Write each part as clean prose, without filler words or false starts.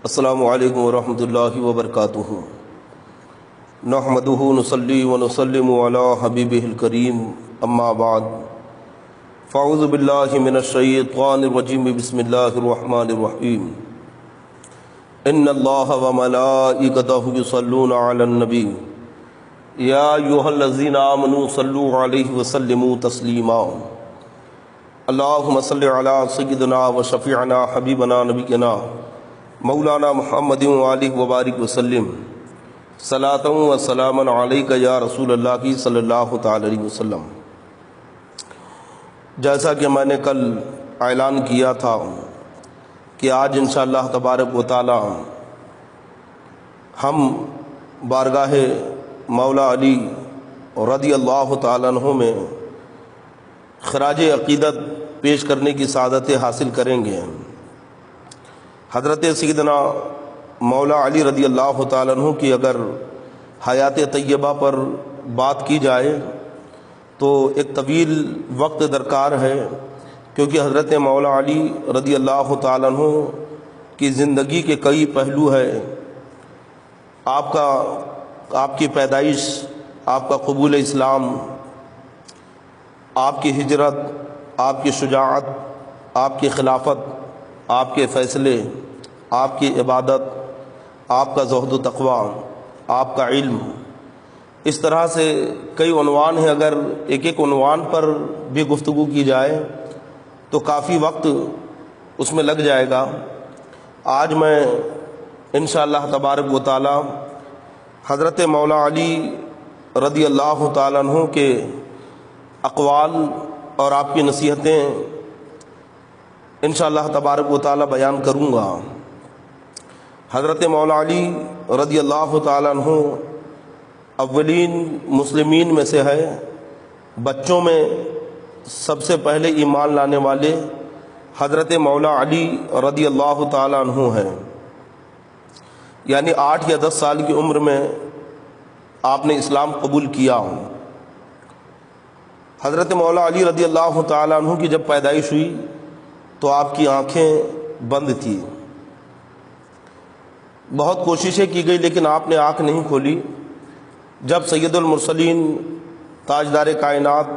السلام علیکم ورحمۃ اللہ وبرکاتہ۔ نحمدہ نصلی ونسلم علی حبیبہ الکریم، اما بعد فاعوذ باللہ من الشیطان الرجیم، بسم اللہ الرحمن الرحیم۔ ان اللہ وملائکتہ یصلون علی النبی یا ایھا الذین آمنوا صلوا علیہ وسلموا تسلیما۔ اللہم صل علی سیدنا و شفیعنا حبیبنا نبینا مولانا محمد وآلہ وبارک وسلم، صلاۃ و سلاما علیک یا رسول اللہ کی صلی اللہ تعالی علیہ وسلم۔ جیسا کہ میں نے کل اعلان کیا تھا کہ آج انشاءاللہ تبارک و تعالی ہم بارگاہ مولا علی رضی اللہ تعالیٰ عنہ میں خراج عقیدت پیش کرنے کی سعادت حاصل کریں گے۔ حضرت سیدنا مولا علی رضی اللہ تعالیٰ عنہ کی اگر حیات طیبہ پر بات کی جائے تو ایک طویل وقت درکار ہے، کیونکہ حضرت مولا علی رضی اللہ تعالیٰ عنہ کی زندگی کے کئی پہلو ہے۔ آپ کی پیدائش، آپ کا قبول اسلام، آپ کی ہجرت، آپ کی شجاعت، آپ کی خلافت، آپ کے فیصلے، آپ کی عبادت، آپ کا زہد و تقوی، آپ کا علم، اس طرح سے کئی عنوان ہیں۔ اگر ایک ایک عنوان پر بھی گفتگو کی جائے تو کافی وقت اس میں لگ جائے گا۔ آج میں انشاءاللہ تبارک و تعالی حضرت مولا علی رضی اللہ تعالیٰ عنہ کے اقوال اور آپ کی نصیحتیں انشاءاللہ تبارک و تعالی بیان کروں گا۔ حضرت مولا علی رضی اللہ تعالیٰ عنہ اولین مسلمین میں سے ہے۔ بچوں میں سب سے پہلے ایمان لانے والے حضرت مولا علی رضی اللہ تعالیٰ عنہ ہیں، یعنی 8 یا 10 سال کی عمر میں آپ نے اسلام قبول کیا۔ حضرت مولا علی رضی اللہ تعالیٰ عنہ کی جب پیدائش ہوئی تو آپ کی آنکھیں بند تھیں۔ بہت کوششیں کی گئی لیکن آپ نے آنکھ نہیں کھولی۔ جب سید المرسلین، تاجدار کائنات،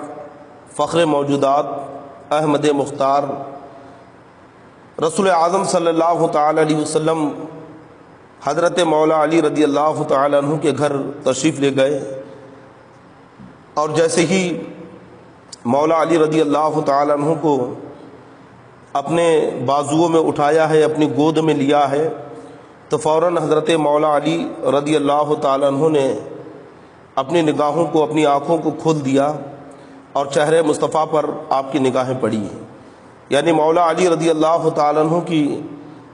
فخر موجودات، احمد مختار، رسول اعظم صلی اللہ تعالی علیہ وسلم حضرت مولا علی رضی اللہ تعالی عنہ کے گھر تشریف لے گئے، اور جیسے ہی مولا علی رضی اللہ تعالی عنہ کو اپنے بازوؤں میں اٹھایا ہے، اپنی گود میں لیا ہے، تو فوراً حضرت مولا علی رضی اللہ تعالی عنہ نے اپنی نگاہوں کو، اپنی آنکھوں کو کھول دیا اور چہرے مصطفیٰ پر آپ کی نگاہیں پڑی۔ یعنی مولا علی رضی اللہ تعالی عنہ کی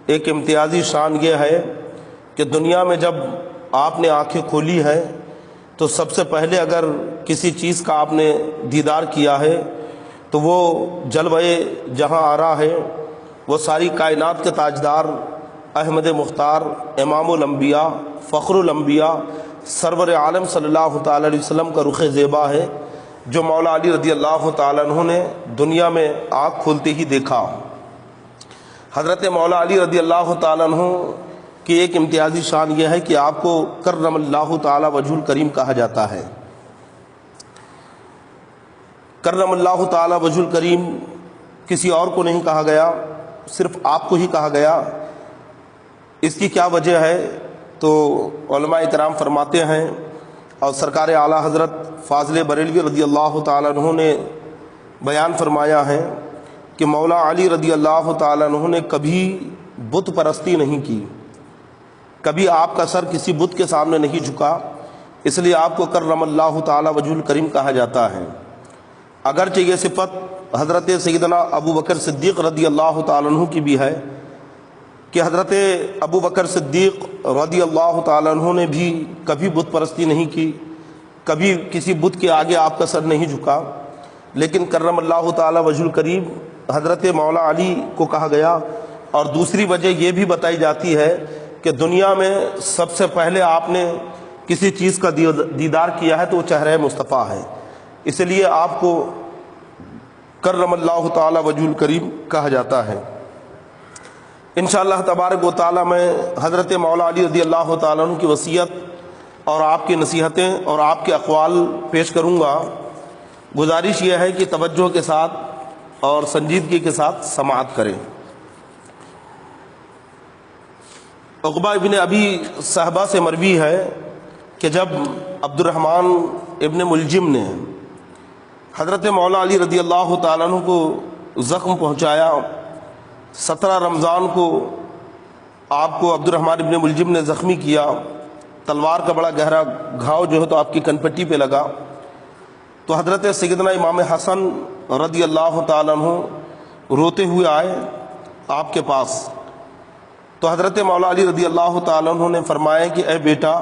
ایک امتیازی شان یہ ہے کہ دنیا میں جب آپ نے آنکھیں کھولی ہیں تو سب سے پہلے اگر کسی چیز کا آپ نے دیدار کیا ہے تو وہ جلوہ جہاں آ رہا ہے، وہ ساری کائنات کے تاجدار احمد مختار، امام الانبیاء، فخر الانبیاء، سرور عالم صلی اللہ تعالی علیہ وسلم کا رخ زیبا ہے، جو مولا علی رضی اللہ تعالی عنہ نے دنیا میں آنکھ کھولتے ہی دیکھا۔ حضرت مولا علی رضی اللہ تعالی عنہ کی ایک امتیازی شان یہ ہے کہ آپ کو کرم اللہ تعالی وجہ الکریم کہا جاتا ہے۔ کرم اللہ تعالی وجہ الکریم کسی اور کو نہیں کہا گیا، صرف آپ کو ہی کہا گیا۔ اس کی کیا وجہ ہے تو علماء کرام فرماتے ہیں، اور سرکار اعلیٰ حضرت فاضل بریلوی رضی اللہ تعالیٰ عنہ نے بیان فرمایا ہے کہ مولا علی رضی اللہ تعالیٰ عنہ نے کبھی بت پرستی نہیں کی، کبھی آپ کا سر کسی بت کے سامنے نہیں جھکا، اس لیے آپ کو کرم اللہ تعالی وجہ الکریم کہا جاتا ہے۔ اگرچہ یہ صفت حضرت سیدنا ابو بکر صدیق رضی اللہ تعالیٰ عنہ کی بھی ہے کہ حضرت ابو بکر صدیق رضی اللہ تعالیٰ عنہ نے بھی کبھی بت پرستی نہیں کی، کبھی کسی بت کے آگے آپ کا سر نہیں جھکا، لیکن کرم اللہ تعالی وجہ الکریم حضرت مولا علی کو کہا گیا۔ اور دوسری وجہ یہ بھی بتائی جاتی ہے کہ دنیا میں سب سے پہلے آپ نے کسی چیز کا دیدار کیا ہے تو وہ چہرہ مصطفیٰ ہے، اس لیے آپ کو کرم اللہ تعالی وجہ الکریم کہا جاتا ہے۔ انشاءاللہ تبارک و تعالی میں حضرت مولا علی رضی اللہ تعالیٰ عنہ کی وصیت اور آپ کی نصیحتیں اور آپ کے اقوال پیش کروں گا۔ گزارش یہ ہے کہ توجہ کے ساتھ اور سنجیدگی کے ساتھ سماعت کریں۔ عقبہ ابن ابی صحبہ سے مروی ہے کہ جب عبد الرحمن ابن ملجم نے حضرت مولا علی رضی اللہ تعالیٰ عنہ کو زخم پہنچایا، 17 رمضان کو آپ کو عبد الرحمن ابن ملجم نے زخمی کیا، تلوار کا بڑا گہرا گھاؤ جو ہے تو آپ کی کنپٹی پہ لگا، تو حضرت سیدنا امام حسن رضی اللہ تعالیٰ عنہ روتے ہوئے آئے آپ کے پاس، تو حضرت مولا علی رضی اللہ تعالیٰ عنہ نے فرمایا کہ اے بیٹا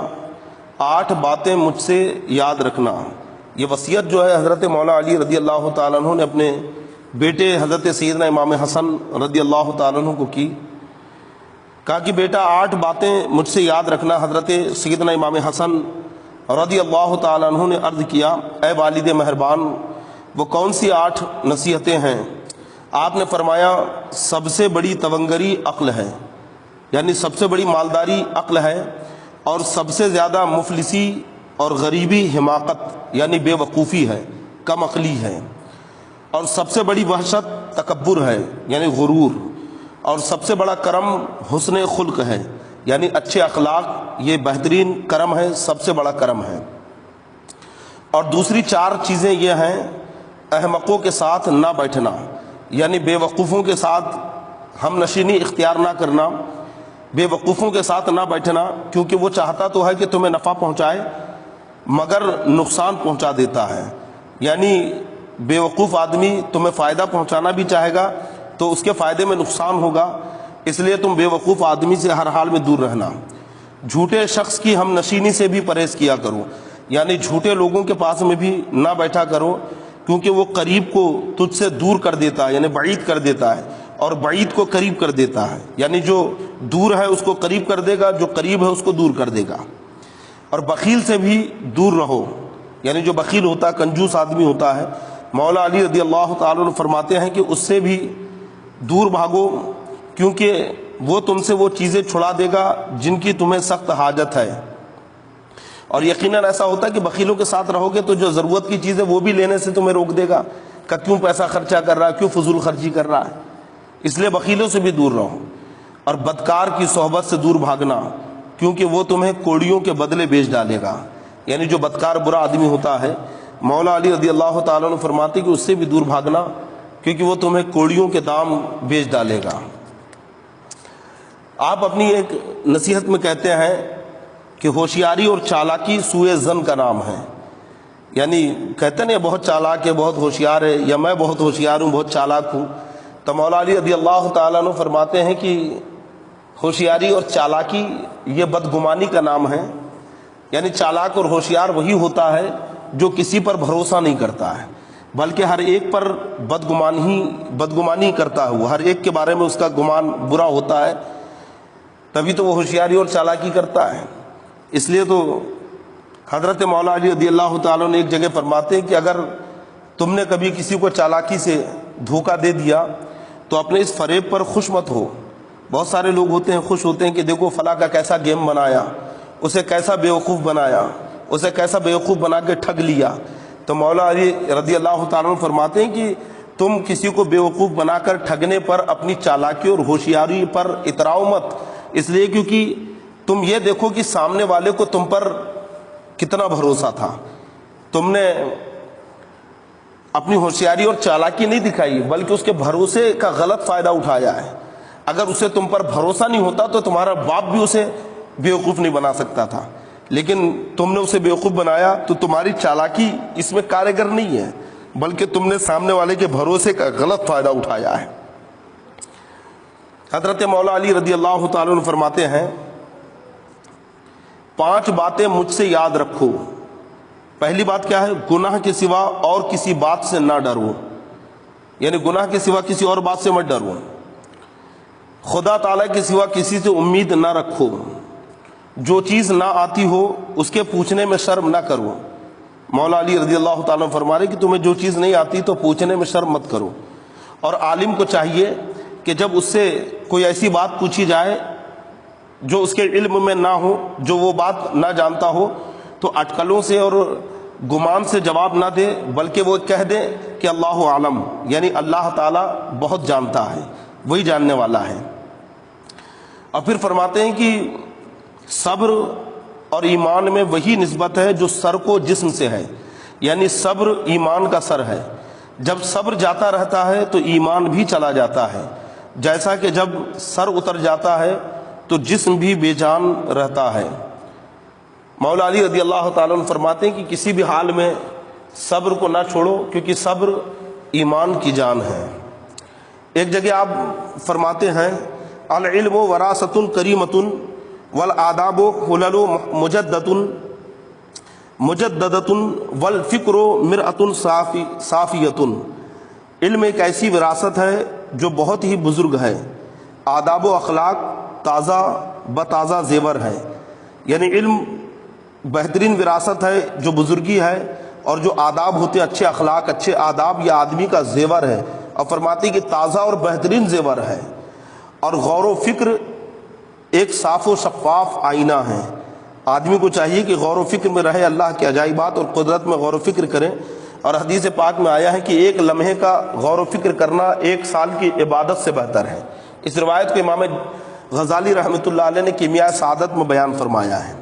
8 باتیں مجھ سے یاد رکھنا۔ یہ وصیت جو ہے حضرت مولا علی رضی اللہ تعالیٰ عنہ نے اپنے بیٹے حضرت سیدنا امام حسن رضی اللہ تعالیٰ عنہ کو کی، کہا کہ بیٹا 8 باتیں مجھ سے یاد رکھنا۔ حضرت سیدنا امام حسن رضی اللہ تعالیٰ عنہ نے عرض کیا اے والد مہربان وہ کون سی 8 نصیحتیں ہیں؟ آپ نے فرمایا سب سے بڑی تونگری عقل ہے، یعنی سب سے بڑی مالداری عقل ہے، اور سب سے زیادہ مفلسی اور غریبی حماقت یعنی بے وقوفی ہے، کم عقلی ہے، اور سب سے بڑی وحشت تکبر ہے یعنی غرور، اور سب سے بڑا کرم حسن خلق ہے یعنی اچھے اخلاق، یہ بہترین کرم ہے، سب سے بڑا کرم ہے۔ اور دوسری 4 چیزیں یہ ہیں، احمقوں کے ساتھ نہ بیٹھنا یعنی بے وقوفوں کے ساتھ ہم نشینی اختیار نہ کرنا، بے وقوفوں کے ساتھ نہ بیٹھنا، کیونکہ وہ چاہتا تو ہے کہ تمہیں نفع پہنچائے مگر نقصان پہنچا دیتا ہے، یعنی بے وقوف آدمی تمہیں فائدہ پہنچانا بھی چاہے گا تو اس کے فائدے میں نقصان ہوگا، اس لیے تم بے وقوف آدمی سے ہر حال میں دور رہنا۔ جھوٹے شخص کی ہم نشینی سے بھی پرہیز کیا کرو، یعنی جھوٹے لوگوں کے پاس میں بھی نہ بیٹھا کرو، کیونکہ وہ قریب کو تجھ سے دور کر دیتا ہے یعنی بعید کر دیتا ہے، اور بعید کو قریب کر دیتا ہے، یعنی جو دور ہے اس کو قریب کر دے گا، جو قریب ہے اس کو دور کر دے گا۔ اور بخیل سے بھی دور رہو، یعنی جو بخیل ہوتا ہے کنجوس آدمی ہوتا ہے، مولا علی رضی اللہ تعالیٰ عنہ فرماتے ہیں کہ اس سے بھی دور بھاگو، کیونکہ وہ تم سے وہ چیزیں چھڑا دے گا جن کی تمہیں سخت حاجت ہے۔ اور یقیناً ایسا ہوتا ہے کہ بخیلوں کے ساتھ رہو گے تو جو ضرورت کی چیزیں وہ بھی لینے سے تمہیں روک دے گا کہ کیوں پیسہ خرچہ کر رہا ہے، کیوں فضول خرچی کر رہا ہے، اس لیے بخیلوں سے بھی دور رہو۔ اور بدکار کی صحبت سے دور بھاگنا، کیونکہ وہ تمہیں کوڑیوں کے بدلے بیچ ڈالے گا، یعنی جو بدکار برا آدمی ہوتا ہے مولا علی رضی اللہ تعالیٰ عنہ فرماتے کہ اس سے بھی دور بھاگنا، کیونکہ وہ تمہیں کوڑیوں کے دام بیچ ڈالے گا۔ آپ اپنی ایک نصیحت میں کہتے ہیں کہ ہوشیاری اور چالاکی سوئے زن کا نام ہے، یعنی کہتے ہیں بہت چالاک ہے، بہت ہوشیار ہے، یا میں بہت ہوشیار ہوں، بہت چالاک ہوں، تو مولا علی رضی اللہ تعالیٰ عنہ فرماتے ہیں کہ ہوشیاری اور چالاکی یہ بدگمانی کا نام ہے، یعنی چالاک اور ہوشیار وہی ہوتا ہے جو کسی پر بھروسہ نہیں کرتا ہے بلکہ ہر ایک پر بدگمانی کرتا ہے، وہ ہر ایک کے بارے میں اس کا گمان برا ہوتا ہے، تبھی تو وہ ہوشیاری اور چالاکی کرتا ہے۔ اس لیے تو حضرت مولا علی رضی اللہ تعالیٰ نے ایک جگہ فرماتے ہیں کہ اگر تم نے کبھی کسی کو چالاکی سے دھوکہ دے دیا تو اپنے اس فریب پر خوش مت ہو۔ بہت سارے لوگ ہوتے ہیں خوش ہوتے ہیں کہ دیکھو فلاں کا کیسا گیم بنایا، اسے کیسا بیوقوف بنایا، اسے کیسا بیوقوف بنا کے ٹھگ لیا۔ تو مولا علی رضی اللہ تعالیٰ فرماتے ہیں کہ تم کسی کو بیوقوف بنا کر ٹھگنے پر اپنی چالاکی اور ہوشیاری پر اتراؤ مت، اس لیے کیونکہ تم یہ دیکھو کہ سامنے والے کو تم پر کتنا بھروسہ تھا، تم نے اپنی ہوشیاری اور چالاکی نہیں دکھائی بلکہ اس کے بھروسے کا غلط فائدہ اٹھایا ہے۔ اگر اسے تم پر بھروسہ نہیں ہوتا تو تمہارا باپ بھی اسے بیوقوف نہیں بنا سکتا تھا، لیکن تم نے اسے بیوقوف بنایا تو تمہاری چالاکی اس میں کارگر نہیں ہے بلکہ تم نے سامنے والے کے بھروسے کا غلط فائدہ اٹھایا ہے۔ حضرت مولا علی رضی اللہ تعالیٰ عنہ فرماتے ہیں 5 باتیں مجھ سے یاد رکھو۔ پہلی بات کیا ہے؟ گناہ کے سوا اور کسی بات سے نہ ڈرو، یعنی گناہ کے سوا کسی اور بات سے مت ڈرو۔ خدا تعالیٰ کے سوا کسی سے امید نہ رکھو، جو چیز نہ آتی ہو اس کے پوچھنے میں شرم نہ کرو۔ مولا علی رضی اللہ تعالیٰ فرما رہے کہ تمہیں جو چیز نہیں آتی تو پوچھنے میں شرم مت کرو۔ اور عالم کو چاہیے کہ جب اس سے کوئی ایسی بات پوچھی جائے جو اس کے علم میں نہ ہو، جو وہ بات نہ جانتا ہو، تو اٹکلوں سے اور گمان سے جواب نہ دے، بلکہ وہ کہہ دے کہ اللہ عالم، یعنی اللہ تعالیٰ بہت جانتا ہے، وہی جاننے والا ہے۔ اور پھر فرماتے ہیں کہ صبر اور ایمان میں وہی نسبت ہے جو سر کو جسم سے ہے، یعنی صبر ایمان کا سر ہے۔ جب صبر جاتا رہتا ہے تو ایمان بھی چلا جاتا ہے، جیسا کہ جب سر اتر جاتا ہے تو جسم بھی بے جان رہتا ہے۔ مولا علی رضی اللہ تعالیٰ عنہ فرماتے ہیں کہ کسی بھی حال میں صبر کو نہ چھوڑو، کیونکہ صبر ایمان کی جان ہے۔ ایک جگہ آپ فرماتے ہیں العلم وراثۃ کریمۃ والآداب حلل مجددۃ والفکر مرأۃ صافیۃ۔ علم ایک ایسی وراثت ہے جو بہت ہی بزرگ ہے، آداب و اخلاق تازہ بتازہ زیور ہے، یعنی علم بہترین وراثت ہے جو بزرگی ہے، اور جو آداب ہوتے اچھے اخلاق، اچھے آداب یہ آدمی کا زیور ہے، اور فرماتی کہ تازہ اور بہترین زیور ہے۔ اور غور و فکر ایک صاف و شفاف آئینہ ہے۔ آدمی کو چاہیے کہ غور و فکر میں رہے، اللہ کے عجائبات اور قدرت میں غور و فکر کریں۔ اور حدیث پاک میں آیا ہے کہ ایک لمحے کا غور و فکر کرنا 1 سال کی عبادت سے بہتر ہے۔ اس روایت کو امام غزالی رحمۃ اللہ علیہ نے کیمیاء سعادت میں بیان فرمایا ہے۔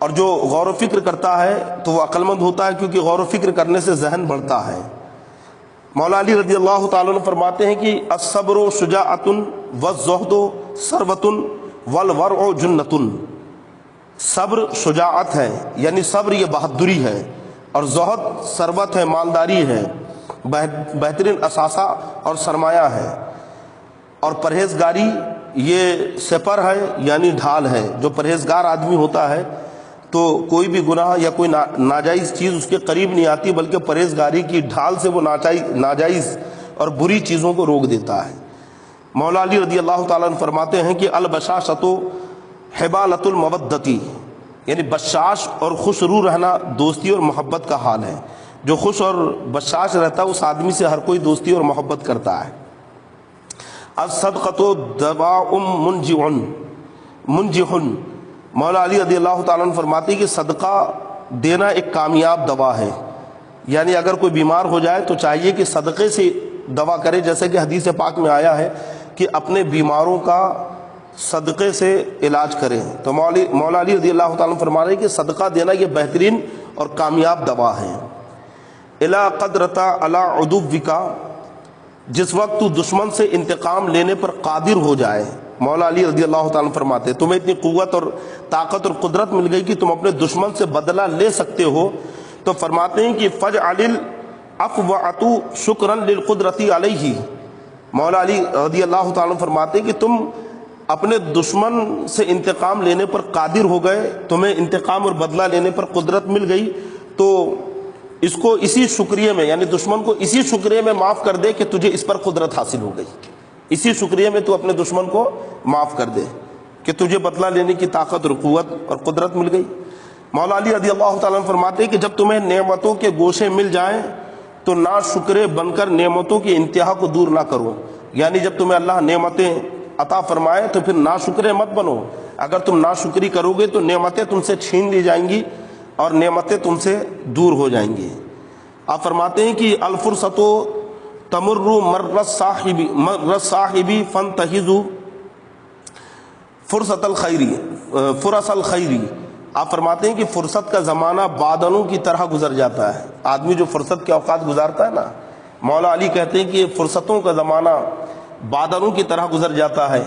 اور جو غور و فکر کرتا ہے تو وہ عقل مند ہوتا ہے، کیونکہ غور و فکر کرنے سے ذہن بڑھتا ہے۔ مولا علی رضی اللہ تعالیٰ عنہ فرماتے ہیں کہ الصبر شجاعۃ والزہد ثروۃ والورع جنۃ۔ صبر شجاعت ہے، یعنی صبر یہ بہادری ہے، اور زہد ثروت ہے، مالداری ہے، بہترین اثاثہ اور سرمایہ ہے، اور پرہیزگاری یہ سپر ہے، یعنی ڈھال ہے۔ جو پرہیزگار آدمی ہوتا ہے تو کوئی بھی گناہ یا کوئی ناجائز چیز اس کے قریب نہیں آتی، بلکہ پرہیزگاری کی ڈھال سے وہ ناجائز اور بری چیزوں کو روک دیتا ہے۔ مولا علی رضی اللہ تعالیٰ عنہ فرماتے ہیں کہ البشاشۃ حبالۃ المودۃ، یعنی بشاش اور خوش روح رہنا دوستی اور محبت کا حال ہے۔ جو خوش اور بشاش رہتا ہے اس آدمی سے ہر کوئی دوستی اور محبت کرتا ہے۔ الصدقۃ دواء منجح، مولا علی رضی اللہ تعالیٰ عنہ فرماتے ہیں کہ صدقہ دینا ایک کامیاب دوا ہے، یعنی اگر کوئی بیمار ہو جائے تو چاہیے کہ صدقے سے دوا کرے، جیسے کہ حدیث پاک میں آیا ہے کہ اپنے بیماروں کا صدقے سے علاج کریں۔ تو مولا علی رضی اللہ تعالیٰ عنہ فرما رہے ہیں کہ صدقہ دینا یہ بہترین اور کامیاب دوا ہے۔ الا قدرت علی عدوک، جس وقت تو دشمن سے انتقام لینے پر قادر ہو جائے۔ مولا علی رضی اللہ تعالیٰ فرماتے ہیں تمہیں اتنی قوت اور طاقت اور قدرت مل گئی کہ تم اپنے دشمن سے بدلہ لے سکتے ہو، تو فرماتے ہیں کہ فجعل العفو شکرا للقدرت علیہ۔ مولا علی رضی اللہ تعالیٰ فرماتے ہیں کہ تم اپنے دشمن سے انتقام لینے پر قادر ہو گئے، تمہیں انتقام اور بدلہ لینے پر قدرت مل گئی، تو اس کو اسی شکریہ میں، یعنی دشمن کو اسی شکریہ میں معاف کر دے کہ تجھے اس پر قدرت حاصل ہو گئی۔ اسی شکریہ میں تو اپنے دشمن کو معاف کر دے کہ تجھے بدلہ لینے کی طاقت اور قوت اور قدرت مل گئی۔ مولا علی رضی اللہ تعالیٰ عنہ فرماتے ہیں کہ جب تمہیں نعمتوں کے گوشے مل جائیں تو ناشکرے بن کر نعمتوں کی انتہا کو دور نہ کرو، یعنی جب تمہیں اللہ نعمتیں عطا فرمائے تو پھر ناشکرے مت بنو۔ اگر تم ناشکری کرو گے تو نعمتیں تم سے چھین لی جائیں گی اور نعمتیں تم سے دور ہو جائیں گی۔ آپ فرماتے ہیں کہ الفرصۃ تمر مر صاحبی فانتہزوا فرصت الخیری۔ آپ فرماتے ہیں کہ فرصت کا زمانہ بادلوں کی طرح گزر جاتا ہے۔ آدمی جو فرصت کے اوقات گزارتا ہے نا، مولا علی کہتے ہیں کہ فرصتوں کا زمانہ بادلوں کی طرح گزر جاتا ہے،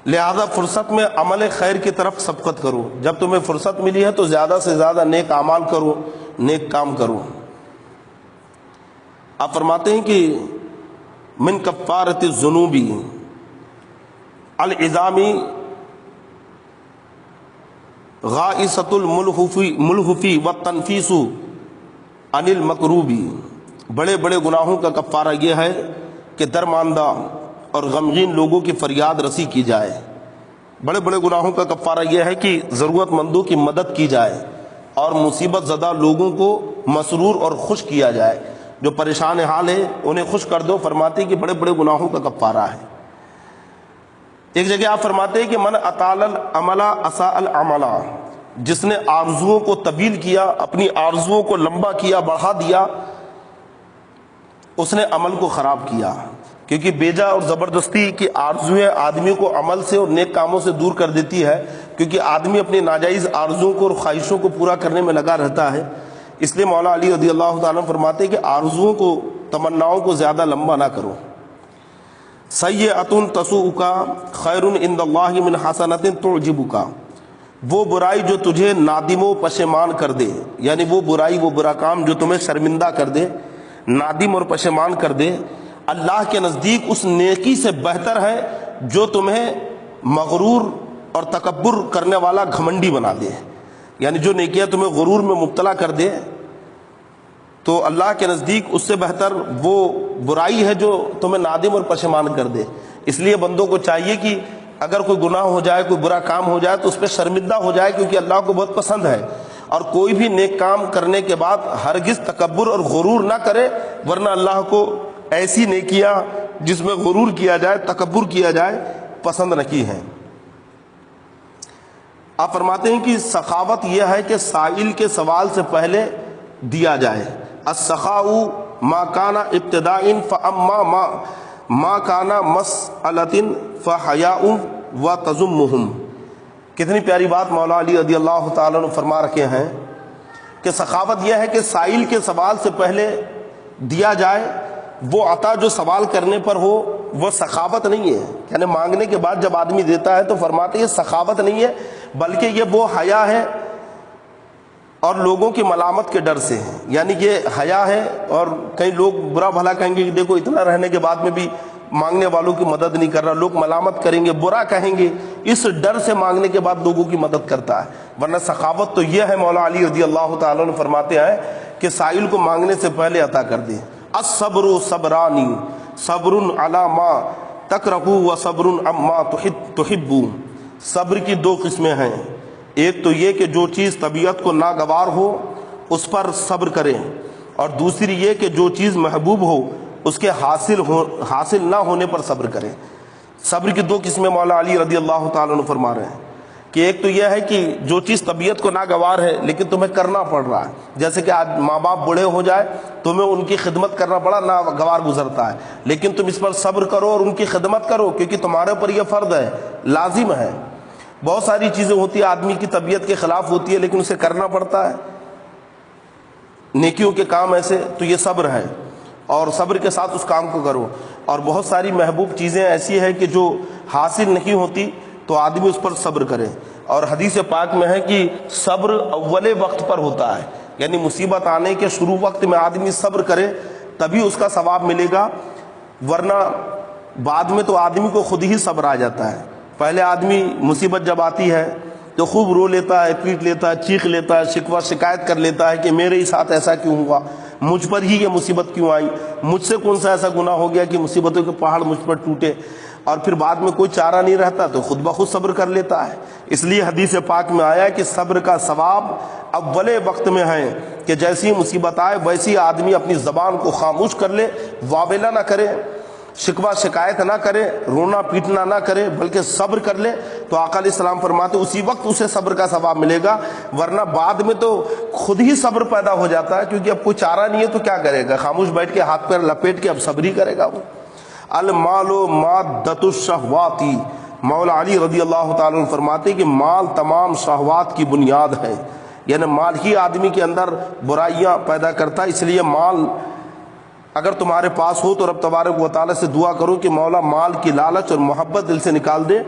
لہذا فرصت میں عمل خیر کی طرف سبقت کرو۔ جب تمہیں فرصت ملی ہے تو زیادہ سے زیادہ نیک اعمال کرو، نیک کام کرو۔ آپ فرماتے ہیں کہ من کفارت الذنوب العظامی غائصۃ الملہفی والتنفیس عن المکروبی۔ بڑے بڑے گناہوں کا کفارہ یہ ہے کہ درماندہ اور غمگین لوگوں کی فریاد رسی کی جائے۔ بڑے بڑے گناہوں کا کفارہ یہ ہے کہ ضرورت مندوں کی مدد کی جائے اور مصیبت زدہ لوگوں کو مسرور اور خوش کیا جائے۔ جو پریشان حال ہے انہیں خوش کر دو، فرماتے کہ بڑے بڑے گناہوں کا کفارہ ہے۔ ایک جگہ آپ فرماتے ہیں کہ من اطال العملا اساء العملا، جس نے آرزوؤں کو طویل کیا، اپنی آرزوؤں کو لمبا کیا، بڑھا دیا، اس نے عمل کو خراب کیا۔ کیونکہ بیجا اور زبردستی کی آرزویں آدمی کو عمل سے اور نیک کاموں سے دور کر دیتی ہے، کیونکہ آدمی اپنی ناجائز آرزوؤں کو اور خواہشوں کو پورا کرنے میں لگا رہتا ہے۔ اس لیے مولا علی رضی اللہ تعالیٰ عنہ فرماتے ہیں کہ آرزوؤں کو، تمناؤں کو زیادہ لمبا نہ کرو۔ سیئۃ تسوءک خیر عند اللہ من حسنۃ تعجبک، وہ برائی جو تجھے نادم و پشیمان کر دے، یعنی وہ برائی، وہ برا کام جو تمہیں شرمندہ کر دے، نادم اور پشیمان کر دے، اللہ کے نزدیک اس نیکی سے بہتر ہے جو تمہیں مغرور اور تکبر کرنے والا گھمنڈی بنا دے۔ یعنی جو نیکیاں تمہیں غرور میں مبتلا کر دے تو اللہ کے نزدیک اس سے بہتر وہ برائی ہے جو تمہیں نادم اور پشیمان کر دے۔ اس لیے بندوں کو چاہیے کہ اگر کوئی گناہ ہو جائے، کوئی برا کام ہو جائے تو اس پہ شرمندہ ہو جائے، کیونکہ اللہ کو بہت پسند ہے۔ اور کوئی بھی نیک کام کرنے کے بعد ہرگز تکبر اور غرور نہ کرے، ورنہ اللہ کو ایسی نیکیاں جس میں غرور کیا جائے، تکبر کیا جائے، پسند نہ کی ہیں۔ آپ فرماتے ہیں کہ سخاوت یہ ہے کہ سائل کے سوال سے پہلے دیا جائے۔ السخاء ما کان ابتداء فاما ما کان مسألۃ فحیاء وتذمهم۔ کتنی پیاری بات مولا علی رضی اللہ تعالیٰ عنہ فرما رکھے ہیں کہ سخاوت یہ ہے کہ سائل کے سوال سے پہلے دیا جائے۔ وہ عطا جو سوال کرنے پر ہو وہ سخاوت نہیں ہے، یعنی مانگنے کے بعد جب آدمی دیتا ہے تو فرماتے ہیں یہ سخاوت نہیں ہے، بلکہ یہ وہ حیا ہے اور لوگوں کی ملامت کے ڈر سے ہے۔ یعنی یہ حیا ہے، اور کئی لوگ برا بھلا کہیں گے کہ دیکھو اتنا رہنے کے بعد میں بھی مانگنے والوں کی مدد نہیں کر رہا، لوگ ملامت کریں گے، برا کہیں گے، اس ڈر سے مانگنے کے بعد لوگوں کی مدد کرتا ہے۔ ورنہ سخاوت تو یہ ہے، مولا علی رضی اللہ تعالیٰ عنہ فرماتے ہیں کہ سائل کو مانگنے سے پہلے عطا کر دیں۔ الصبر صبرانی، صبر علی ما تکرہ وصبر عما تحب۔ صبر کی دو قسمیں ہیں، ایک تو یہ کہ جو چیز طبیعت کو ناگوار ہو اس پر صبر کریں، اور دوسری یہ کہ جو چیز محبوب ہو اس کے حاصل نہ ہونے پر صبر کریں۔ صبر کی دو قسمیں مولا علی رضی اللہ تعالیٰ عنہ فرما رہے ہیں کہ ایک تو یہ ہے کہ جو چیز طبیعت کو ناگوار ہے لیکن تمہیں کرنا پڑ رہا ہے، جیسے کہ آج ماں باپ بوڑھے ہو جائے، تمہیں ان کی خدمت کرنا بڑا ناگوار گزرتا ہے، لیکن تم اس پر صبر کرو اور ان کی خدمت کرو، کیونکہ تمہارے پر یہ فرض ہے، لازم ہے۔ بہت ساری چیزیں ہوتی ہیں آدمی کی طبیعت کے خلاف ہوتی ہے لیکن اسے کرنا پڑتا ہے، نیکیوں کے کام ایسے، تو یہ صبر ہے، اور صبر کے ساتھ اس کام کو کرو۔ اور بہت ساری محبوب چیزیں ایسی ہیں کہ جو حاصل نہیں ہوتی تو آدمی اس پر صبر کرے۔ اور حدیث پاک میں ہے کہ صبر اول وقت پر ہوتا ہے، یعنی مصیبت آنے کے شروع وقت میں آدمی صبر کرے تبھی اس کا ثواب ملے گا، ورنہ بعد میں تو آدمی کو خود ہی صبر آ جاتا ہے۔ پہلے آدمی مصیبت جب آتی ہے تو خوب رو لیتا ہے، پیٹ لیتا ہے، چیخ لیتا ہے، شکوہ شکایت کر لیتا ہے کہ میرے ہی ساتھ ایسا کیوں ہوا، مجھ پر ہی یہ مصیبت کیوں آئی، مجھ سے کون سا ایسا گناہ ہو گیا کہ مصیبتوں کے پہاڑ مجھ پر ٹوٹے۔ اور پھر بعد میں کوئی چارہ نہیں رہتا تو خود بخود صبر کر لیتا ہے۔ اس لیے حدیث پاک میں آیا کہ صبر کا ثواب اول وقت میں ہے کہ جیسی مصیبت آئے ویسی آدمی اپنی زبان کو خاموش کر لے، واویلا نہ کرے، شکوہ شکایت نہ کرے، رونا پیٹنا نہ کرے، بلکہ صبر کر لے، تو آقا علیہ السلام فرماتے اسی وقت اسے صبر کا ثواب ملے گا، ورنہ بعد میں تو خود ہی صبر پیدا ہو جاتا ہے، کیونکہ اب کوئی چارہ نہیں ہے تو کیا کرے گا، خاموش بیٹھ کے ہاتھ پیر لپیٹ کے اب صبر ہی کرے گا وہ۔ المال مادۃ الشہوات، مولا علی رضی اللہ تعالیٰ عنہ فرماتے کہ مال تمام شہوات کی بنیاد ہے، یعنی مال ہی آدمی کے اندر برائیاں پیدا کرتا ہے۔ اس لیے مال اگر تمہارے پاس ہو تو رب تبارک و تعالیٰ سے دعا کرو کہ مولا مال کی لالچ اور محبت دل سے نکال دے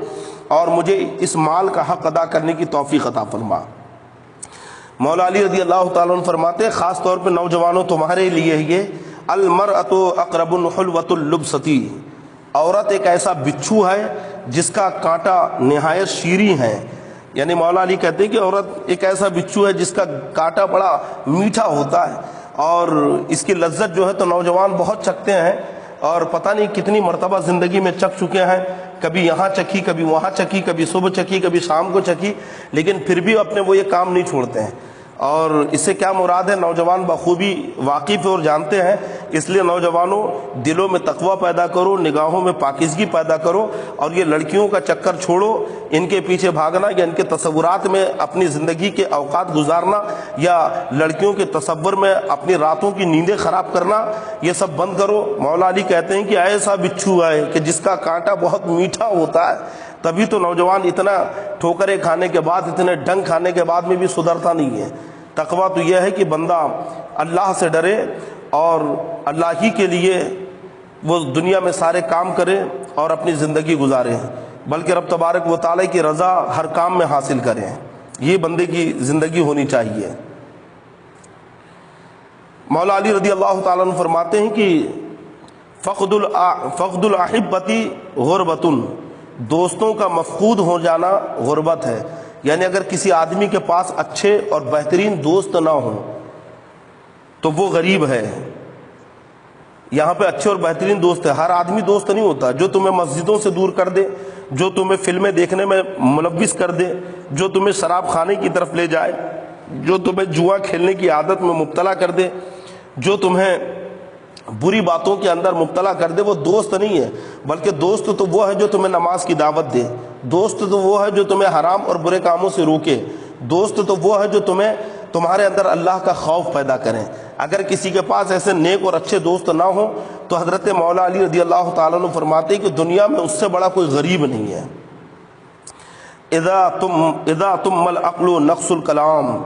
اور مجھے اس مال کا حق ادا کرنے کی توفیق عطا فرما۔ مولا علی رضی اللہ تعالیٰ عنہ فرماتے خاص طور پہ نوجوانوں تمہارے لیے یہ المرأۃ اقرب حلوۃ اللبسۃ، عورت ایک ایسا بچھو ہے جس کا کانٹا نہایت شیریں ہے، یعنی مولا علی کہتے ہیں کہ عورت ایک ایسا بچھو ہے جس کا کانٹا بڑا میٹھا ہوتا ہے، اور اس کی لذت جو ہے تو نوجوان بہت چکھتے ہیں، اور پتہ نہیں کتنی مرتبہ زندگی میں چکھ چکے ہیں، کبھی یہاں چکھی، کبھی وہاں چکھی، کبھی صبح چکھی، کبھی شام کو چکھی، لیکن پھر بھی اپنے وہ یہ کام نہیں چھوڑتے ہیں۔ اور اس سے کیا مراد ہے نوجوان بخوبی واقف اور جانتے ہیں، اس لیے نوجوانوں دلوں میں تقوی پیدا کرو، نگاہوں میں پاکیزگی پیدا کرو، اور یہ لڑکیوں کا چکر چھوڑو، ان کے پیچھے بھاگنا یا ان کے تصورات میں اپنی زندگی کے اوقات گزارنا یا لڑکیوں کے تصور میں اپنی راتوں کی نیندیں خراب کرنا، یہ سب بند کرو۔ مولا علی کہتے ہیں کہ ایسا بچھو ہے کہ جس کا کانٹا بہت میٹھا ہوتا ہے، تبھی تو نوجوان اتنا ٹھوکریں کھانے کے بعد، اتنے ڈنگ کھانے کے بعد میں بھی سدھرتا نہیں ہے۔ تقویٰ تو یہ ہے کہ بندہ اللہ سے ڈرے اور اللہ ہی کے لیے وہ دنیا میں سارے کام کرے اور اپنی زندگی گزارے، بلکہ رب تبارک و تعالیٰ کی رضا ہر کام میں حاصل کریں، یہ بندے کی زندگی ہونی چاہیے۔ مولا علی رضی اللہ تعالیٰ عنہ فرماتے ہیں کہ فقد الاحبتی غربتن، دوستوں کا مفقود ہو جانا غربت ہے، یعنی اگر کسی آدمی کے پاس اچھے اور بہترین دوست نہ ہوں تو وہ غریب ہے۔ یہاں پہ اچھے اور بہترین دوست ہے، ہر آدمی دوست نہیں ہوتا۔ جو تمہیں مسجدوں سے دور کر دے، جو تمہیں فلمیں دیکھنے میں ملوث کر دے، جو تمہیں شراب کھانے کی طرف لے جائے، جو تمہیں جوا کھیلنے کی عادت میں مبتلا کر دے، جو تمہیں بری باتوں کے اندر مبتلا کر دے، وہ دوست نہیں ہے، بلکہ دوست تو وہ ہے جو تمہیں نماز کی دعوت دے، دوست تو وہ ہے جو تمہیں حرام اور برے کاموں سے روکے، دوست تو وہ ہے جو تمہارے اندر اللہ کا خوف پیدا کریں۔ اگر کسی کے پاس ایسے نیک اور اچھے دوست نہ ہوں تو حضرت مولا علی رضی اللہ تعالیٰ عنہ فرماتے ہیں کہ دنیا میں اس سے بڑا کوئی غریب نہیں ہے۔ اذا تم العقل نقص الکلام،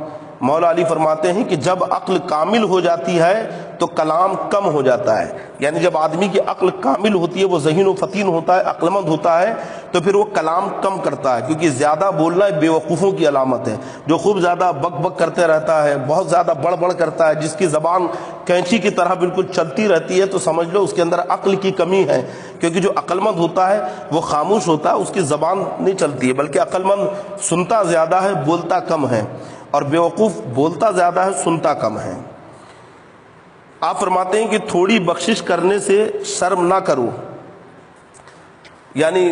مولا علی فرماتے ہیں کہ جب عقل کامل ہو جاتی ہے تو کلام کم ہو جاتا ہے، یعنی جب آدمی کی عقل کامل ہوتی ہے، وہ ذہین و فطین ہوتا ہے، عقل مند ہوتا ہے، تو پھر وہ کلام کم کرتا ہے، کیونکہ زیادہ بولنا بے وقوفوں کی علامت ہے۔ جو خوب زیادہ بک بک کرتے رہتا ہے، بہت زیادہ بڑھ بڑھ کرتا ہے، جس کی زبان کینچی کی طرح بالکل چلتی رہتی ہے، تو سمجھ لو اس کے اندر عقل کی کمی ہے، کیونکہ جو عقل مند ہوتا ہے وہ خاموش ہوتا ہے، اس کی زبان نہیں چلتی ہے، بلکہ عقل مند سنتا زیادہ ہے، بولتا کم ہے، اور بیوقوف بولتا زیادہ ہے، سنتا کم ہے۔ آپ فرماتے ہیں کہ تھوڑی بخشش کرنے سے شرم نہ کرو، یعنی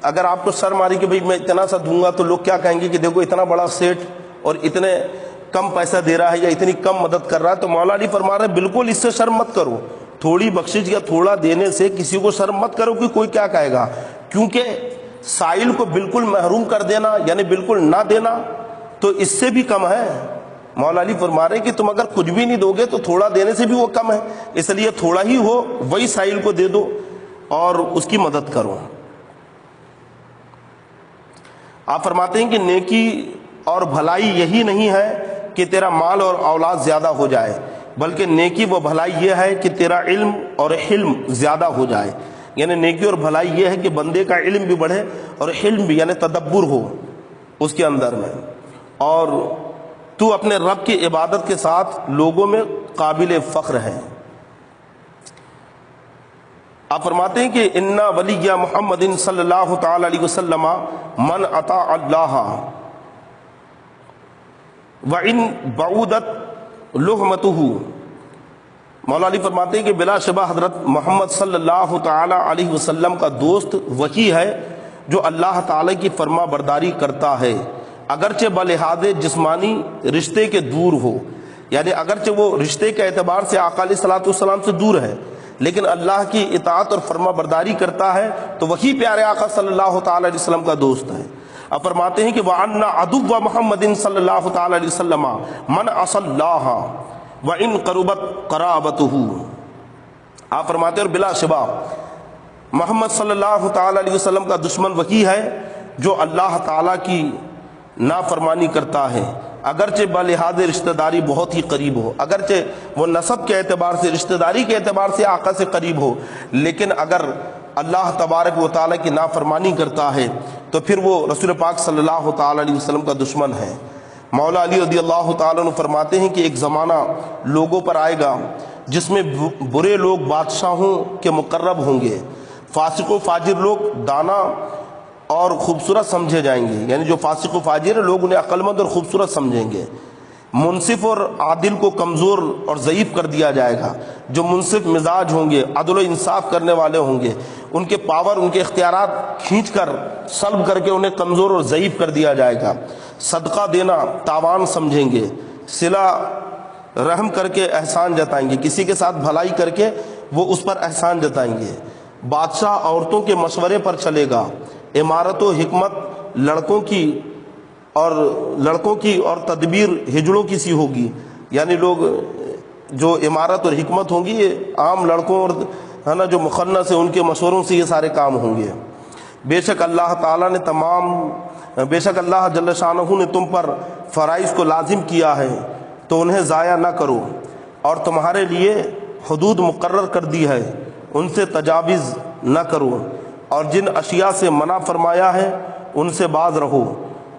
اگر آپ کو شرم آ رہی کہ بھئی میں اتنا سا دوں گا تو لوگ کیا کہیں گے کہ دیکھو اتنا بڑا سیٹ اور اتنے کم پیسہ دے رہا ہے یا اتنی کم مدد کر رہا ہے، تو مولا علی فرما رہے ہیں بالکل اس سے شرم مت کرو۔ تھوڑی بخشش یا تھوڑا دینے سے کسی کو شرم مت کرو کہ کوئی کیا کہے گا، کیونکہ سائل کو بالکل محروم کر دینا یعنی بالکل نہ دینا تو اس سے بھی کم ہے۔ مولا علی فرما رہے ہیں کہ تم اگر کچھ بھی نہیں دو گے تو تھوڑا دینے سے بھی وہ کم ہے، اس لیے تھوڑا ہی ہو وہی سائل کو دے دو اور اس کی مدد کرو۔ آپ فرماتے ہیں کہ نیکی اور بھلائی یہی نہیں ہے کہ تیرا مال اور اولاد زیادہ ہو جائے، بلکہ نیکی و بھلائی یہ ہے کہ تیرا علم اور حلم زیادہ ہو جائے، یعنی نیکی اور بھلائی یہ ہے کہ بندے کا علم بھی بڑھے اور حلم بھی یعنی تدبر ہو اس کے اندر میں، اور تو اپنے رب کی عبادت کے ساتھ لوگوں میں قابل فخر ہے۔ آپ فرماتے ہیں کہ انا ولی محمد صلی اللہ تعالی علیہ وسلم من اطاع اللہ وان بعودت لحمته، مولا علی فرماتے ہیں کہ بلا شبہ حضرت محمد صلی اللہ تعالی علیہ وسلم کا دوست وہی ہے جو اللہ تعالی کی فرما برداری کرتا ہے، اگرچہ بلحاظ جسمانی رشتے کے دور ہو، یعنی اگرچہ وہ رشتے کے اعتبار سے آقا علیہ الصلوۃ والسلام سے دور ہے لیکن اللہ کی اطاعت اور فرما برداری کرتا ہے، تو وہی پیارے آقا صلی اللہ تعالی علیہ وسلم کا دوست ہے۔ اب فرماتے ہیں کہ وَأَنَّ عَدُوَّ مُحَمَّدٍ صلی اللہ تعالی علیہ وسلم من عصى اللَّهَ وَإِن قَرُبَتْ قَرَابَتُهُ، آپ فرماتے ہیں اور بلا شبہ محمد صلی اللہ تعالی علیہ وسلم کا دشمن وہی ہے جو اللہ تعالی کی نافرمانی کرتا ہے، اگرچہ بلحاظ رشتہ داری بہت ہی قریب ہو، اگرچہ وہ نسب کے اعتبار سے رشتہ داری کے اعتبار سے آقا سے قریب ہو، لیکن اگر اللہ تبارک و تعالیٰ کی نافرمانی کرتا ہے تو پھر وہ رسول پاک صلی اللہ تعالی علیہ وسلم کا دشمن ہے۔ مولا علی رضی اللہ تعالیٰ عنہ فرماتے ہیں کہ ایک زمانہ لوگوں پر آئے گا جس میں برے لوگ بادشاہوں کے مقرب ہوں گے، فاسق و فاجر لوگ دانا اور خوبصورت سمجھے جائیں گے، یعنی جو فاسق و فاجر ہیں لوگ انہیں عقل مند اور خوبصورت سمجھیں گے، منصف اور عادل کو کمزور اور ضعیف کر دیا جائے گا، جو منصف مزاج ہوں گے، عدل و انصاف کرنے والے ہوں گے، ان کے پاور ان کے اختیارات کھینچ کر سلب کر کے انہیں کمزور اور ضعیف کر دیا جائے گا، صدقہ دینا تاوان سمجھیں گے، صلہ رحم کر کے احسان جتائیں گے، کسی کے ساتھ بھلائی کر کے وہ اس پر احسان جتائیں گے۔ بادشاہ عورتوں کے مشورے پر چلے گا، عمارت و حکمت لڑکوں کی اور تدبیر ہجڑوں کی سی ہوگی، یعنی لوگ جو عمارت اور حکمت ہوں گی یہ عام لڑکوں اور ہے نا جو مخنث ہیں ان کے مشوروں سے یہ سارے کام ہوں گے۔ بے شک اللہ تعالیٰ نے بے شک اللہ جل شانہ نے تم پر فرائض کو لازم کیا ہے تو انہیں ضائع نہ کرو، اور تمہارے لیے حدود مقرر کر دی ہے ان سے تجاوز نہ کرو، اور جن اشیاء سے منع فرمایا ہے ان سے باز رہو،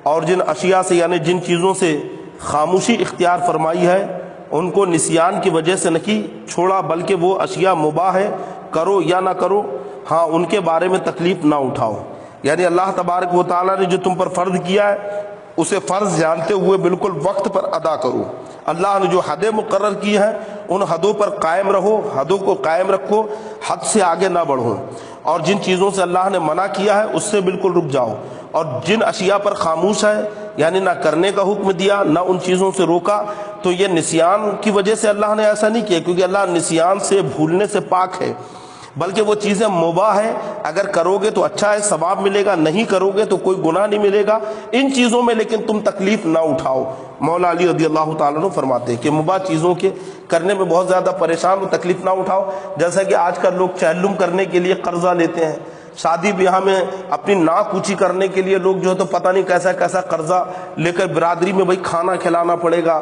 اور جن اشیاء سے یعنی جن چیزوں سے خاموشی اختیار فرمائی ہے ان کو نسیان کی وجہ سے نہیں چھوڑا، بلکہ وہ اشیاء مباح ہے، کرو یا نہ کرو، ہاں ان کے بارے میں تکلیف نہ اٹھاؤ۔ یعنی اللہ تبارک و تعالیٰ نے جو تم پر فرض کیا ہے اسے فرض جانتے ہوئے بالکل وقت پر ادا کرو۔ اللہ نے جو حدیں مقرر کی ہیں ان حدوں پر قائم رہو، حدوں کو قائم رکھو، حد سے آگے نہ بڑھو، اور جن چیزوں سے اللہ نے منع کیا ہے اس سے بالکل رک جاؤ، اور جن اشیاء پر خاموش ہے یعنی نہ کرنے کا حکم دیا نہ ان چیزوں سے روکا، تو یہ نسیان کی وجہ سے اللہ نے ایسا نہیں کیا، کیونکہ اللہ نسیان سے بھولنے سے پاک ہے، بلکہ وہ چیزیں مباح ہے، اگر کرو گے تو اچھا ہے، ثواب ملے گا، نہیں کرو گے تو کوئی گناہ نہیں ملے گا ان چیزوں میں، لیکن تم تکلیف نہ اٹھاؤ۔ مولا علی رضی اللہ تعالیٰ عنہ فرماتے ہیں کہ مباح چیزوں کے کرنے میں بہت زیادہ پریشان ہو، تکلیف نہ اٹھاؤ۔ جیسا کہ آج کل لوگ چہلم کرنے کے لیے قرضہ لیتے ہیں، شادی بیاہ میں اپنی ناک اونچی کرنے کے لیے لوگ جو ہے تو پتہ نہیں کیسا کیسا قرضہ لے کر برادری میں بھائی کھانا کھلانا پڑے گا،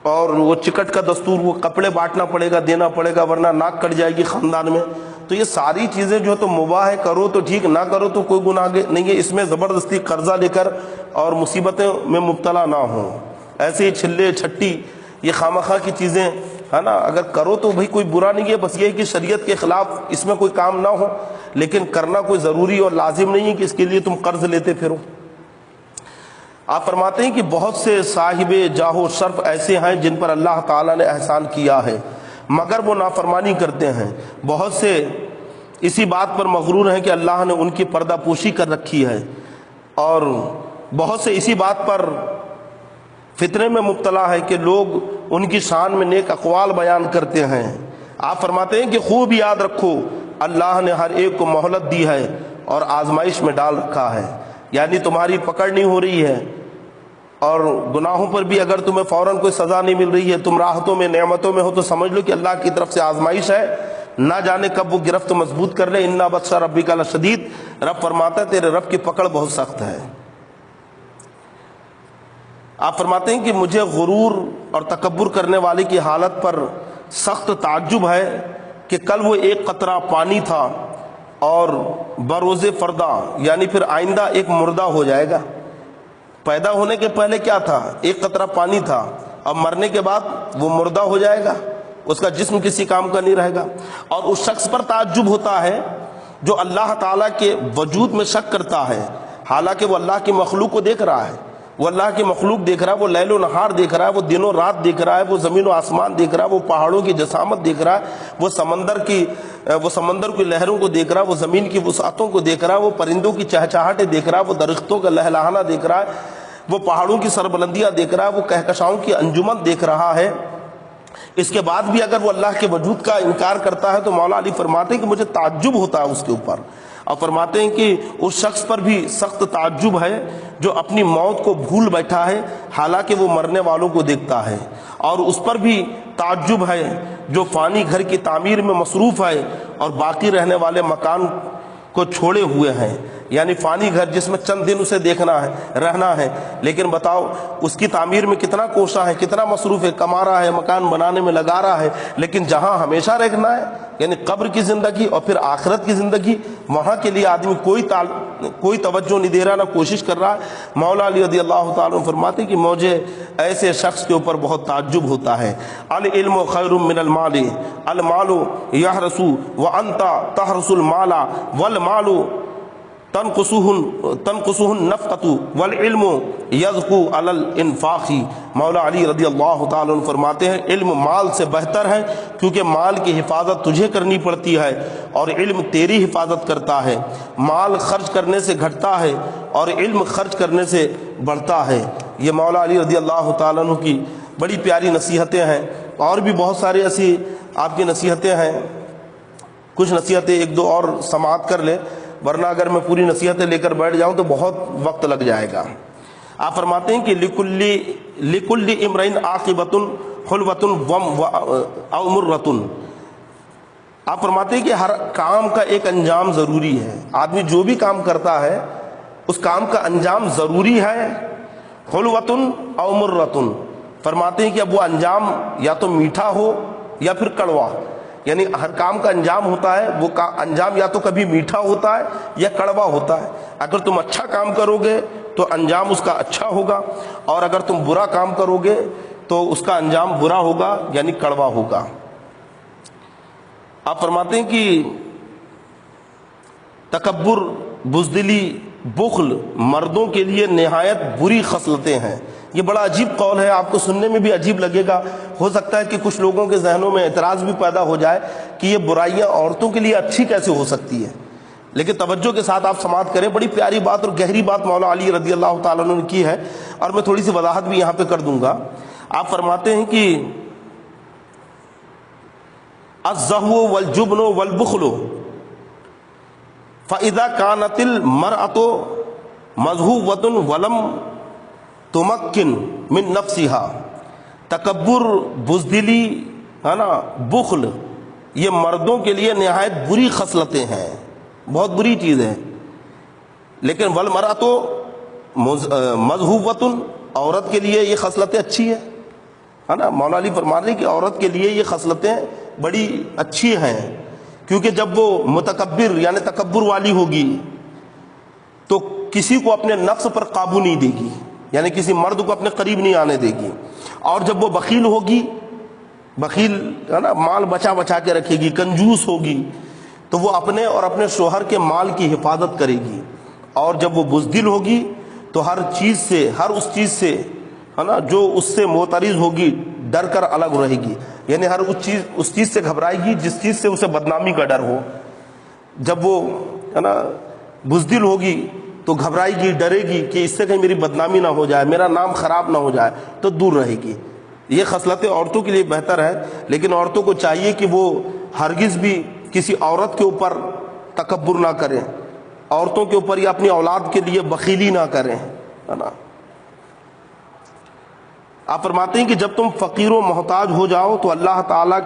اور وہ چکٹ کا دستور، وہ کپڑے بانٹنا پڑے گا، دینا پڑے گا، ورنہ ناک کٹ جائے گی خاندان میں۔ تو یہ ساری چیزیں جو ہے تو مباح ہے، کرو تو ٹھیک، نہ کرو تو کوئی گناہ نہیں ہے، اس میں زبردستی قرضہ لے کر اور مصیبتیں میں مبتلا نہ ہوں۔ ایسے ہی چھلے چھٹی یہ خامخواہ کی چیزیں ہے نا، اگر کرو تو بھائی کوئی برا نہیں ہے، بس یہ ہے کہ شریعت کے خلاف اس میں کوئی کام نہ ہو، لیکن کرنا کوئی ضروری اور لازم نہیں ہے کہ اس کے لیے تم قرض لیتے پھرو۔ آپ فرماتے ہیں کہ بہت سے صاحب جاہ و شرف ایسے ہیں جن پر اللہ تعالیٰ نے احسان کیا ہے مگر وہ نافرمانی کرتے ہیں، بہت سے اسی بات پر مغرور ہیں کہ اللہ نے ان کی پردہ پوشی کر رکھی ہے، اور بہت سے اسی بات پر فتنے میں مبتلا ہے کہ لوگ ان کی شان میں نیک اقوال بیان کرتے ہیں۔ آپ فرماتے ہیں کہ خوب یاد رکھو اللہ نے ہر ایک کو مہلت دی ہے اور آزمائش میں ڈال رکھا ہے، یعنی تمہاری پکڑ نہیں ہو رہی ہے، اور گناہوں پر بھی اگر تمہیں فوراً کوئی سزا نہیں مل رہی ہے، تم راحتوں میں نعمتوں میں ہو، تو سمجھ لو کہ اللہ کی طرف سے آزمائش ہے، نہ جانے کب وہ گرفت مضبوط کر لے۔ اِنَّ بَطْشَ رَبِّكَ لَشَدِيدٌ، رب فرماتا ہے تیرے رب کی پکڑ بہت سخت ہے۔ آپ فرماتے ہیں کہ مجھے غرور اور تکبر کرنے والے کی حالت پر سخت تعجب ہے کہ کل وہ ایک قطرہ پانی تھا اور بروز فردہ یعنی پھر آئندہ ایک مردہ ہو جائے گا۔ پیدا ہونے کے پہلے کیا تھا؟ ایک قطرہ پانی تھا، اب مرنے کے بعد وہ مردہ ہو جائے گا، اس کا جسم کسی کام کا نہیں رہے گا۔ اور اس شخص پر تعجب ہوتا ہے جو اللہ تعالیٰ کے وجود میں شک کرتا ہے، حالانکہ وہ اللہ کی مخلوق کو دیکھ رہا ہے، وہ اللہ کی مخلوق دیکھ رہا ہے، وہ لیل و نہار دیکھ رہا ہے، وہ دن و رات دیکھ رہا ہے، وہ زمین و آسمان دیکھ رہا ہے، وہ پہاڑوں کی جسامت دیکھ رہا ہے، وہ سمندر کی لہروں کو دیکھ رہا ہے، وہ زمین کی وسعتوں کو دیکھ رہا ہے، وہ پرندوں کی چہچہاہٹیں دیکھ رہا ہے، وہ درختوں کا لہلہانا دیکھ رہا ہے، وہ پہاڑوں کی سربلندیاں دیکھ رہا ہے، وہ کہکشاؤں کی انجمن دیکھ رہا ہے۔ اس کے بعد بھی اگر وہ اللہ کے وجود کا انکار کرتا ہے تو مولا علی فرماتے ہیں کہ مجھے تعجب ہوتا ہے اس کے اوپر، اور فرماتے ہیں کہ اس شخص پر بھی سخت تعجب ہے جو اپنی موت کو بھول بیٹھا ہے حالانکہ وہ مرنے والوں کو دیکھتا ہے، اور اس پر بھی تعجب ہے جو فانی گھر کی تعمیر میں مصروف ہے اور باقی رہنے والے مکان کو چھوڑے ہوئے ہیں، یعنی فانی گھر جس میں چند دن اسے دیکھنا ہے، رہنا ہے، لیکن بتاؤ اس کی تعمیر میں کتنا کوشاں ہے، کتنا مصروف ہے، کما رہا ہے، مکان بنانے میں لگا رہا ہے، لیکن جہاں ہمیشہ رہنا ہے یعنی قبر کی زندگی اور پھر آخرت کی زندگی، وہاں کے لیے آدمی کوئی توجہ نہیں دے رہا، نہ کوشش کر رہا ہے۔ مولا علی رضی اللہ تعالیٰ عنہ فرماتے کہ مجھے ایسے شخص کے اوپر بہت تعجب ہوتا ہے۔ العلم خیر من المال، المال یحرس وانت تحرس المال، والمال تنقصه النفقۃ والعلم یزکو علی الانفاق۔ مولا علی رضی اللہ تعالیٰ عنہ فرماتے ہیں علم مال سے بہتر ہے کیونکہ مال کی حفاظت تجھے کرنی پڑتی ہے اور علم تیری حفاظت کرتا ہے۔ مال خرچ کرنے سے گھٹتا ہے اور علم خرچ کرنے سے بڑھتا ہے۔ یہ مولا علی رضی اللہ تعالیٰ عنہ کی بڑی پیاری نصیحتیں ہیں، اور بھی بہت سارے ایسی آپ کی نصیحتیں ہیں، کچھ نصیحتیں ایک دو اور سماعت کر لیں، ورنہ اگر میں پوری نصیحتیں لے کر بیٹھ جاؤں تو بہت وقت لگ جائے گا۔ آپ فرماتے ہیں کہ لکل امرئن عاقبۃ حلوۃ او مرۃ، آپ فرماتے ہیں کہ ہر کام کا ایک انجام ضروری ہے، آدمی جو بھی کام کرتا ہے اس کام کا انجام ضروری ہے، حلوۃ او مرۃ، فرماتے ہیں کہ اب وہ انجام یا تو میٹھا ہو یا پھر کڑوا، یعنی ہر کام کا انجام ہوتا ہے، وہ انجام یا تو کبھی میٹھا ہوتا ہے یا کڑوا ہوتا ہے۔ اگر تم اچھا کام کرو گے تو انجام اس کا اچھا ہوگا، اور اگر تم برا کام کرو گے تو اس کا انجام برا ہوگا، یعنی کڑوا ہوگا۔ آپ فرماتے ہیں کہ تکبر، بزدلی، بخل مردوں کے لیے نہایت بری خصلتیں ہیں۔ یہ بڑا عجیب قول ہے، آپ کو سننے میں بھی عجیب لگے گا، ہو سکتا ہے کہ کچھ لوگوں کے ذہنوں میں اعتراض بھی پیدا ہو جائے کہ یہ برائیاں عورتوں کے لیے اچھی کیسے ہو سکتی ہے، لیکن توجہ کے ساتھ آپ سماعت کریں، بڑی پیاری بات اور گہری بات مولا علی رضی اللہ تعالیٰ عنہ نے کی ہے، اور میں تھوڑی سی وضاحت بھی یہاں پہ کر دوں گا۔ آپ فرماتے ہیں کہ الزہو والجبن والبخل فَإِذَا كَانَتِ الْمَرْأَةُ مَذْهُوبَةٌ وَلَمْ تُمَكِّنْ مِن نَفْسِهَا، تکبر، بزدلی، ہے نا، بخل، یہ مردوں کے لیے نہایت بری خصلتیں ہیں، بہت بری چیز ہے، لیکن وَالْمَرْأَةُ مَذْهُوبَةٌ، عورت کے لیے یہ خصلتیں اچھی ہیں، ہے نا۔ مولا علی فرما رہے ہیں کہ عورت کے لیے یہ خصلتیں بڑی اچھی ہیں، کیونکہ جب وہ متکبر یعنی تکبر والی ہوگی تو کسی کو اپنے نفس پر قابو نہیں دے گی، یعنی کسی مرد کو اپنے قریب نہیں آنے دے گی، اور جب وہ بخیل ہوگی، بخیل ہے نا، مال بچا بچا کے رکھے گی، کنجوس ہوگی، تو وہ اپنے اور اپنے شوہر کے مال کی حفاظت کرے گی، اور جب وہ بزدل ہوگی تو ہر چیز سے، ہر اس چیز سے، ہے نا، جو اس سے معترض ہوگی ڈر کر الگ رہے گی، یعنی ہر اس چیز سے گھبرائے گی جس چیز سے اسے بدنامی کا ڈر ہو۔ جب وہ ہے نا بزدل ہوگی تو گھبرائے گی، ڈرے گی کہ اس سے کہیں میری بدنامی نہ ہو جائے، میرا نام خراب نہ ہو جائے، تو دور رہے گی۔ یہ خصلتیں عورتوں کے لیے بہتر ہے، لیکن عورتوں کو چاہیے کہ وہ ہرگز بھی کسی عورت کے اوپر تکبر نہ کریں، عورتوں کے اوپر یا اپنی اولاد کے لیے بخیلی نہ کریں، ہے نا۔ آپ فرماتے ہیں کہ جب تم فقیر و محتاج ہو جاؤ تو اللہ تعالیٰ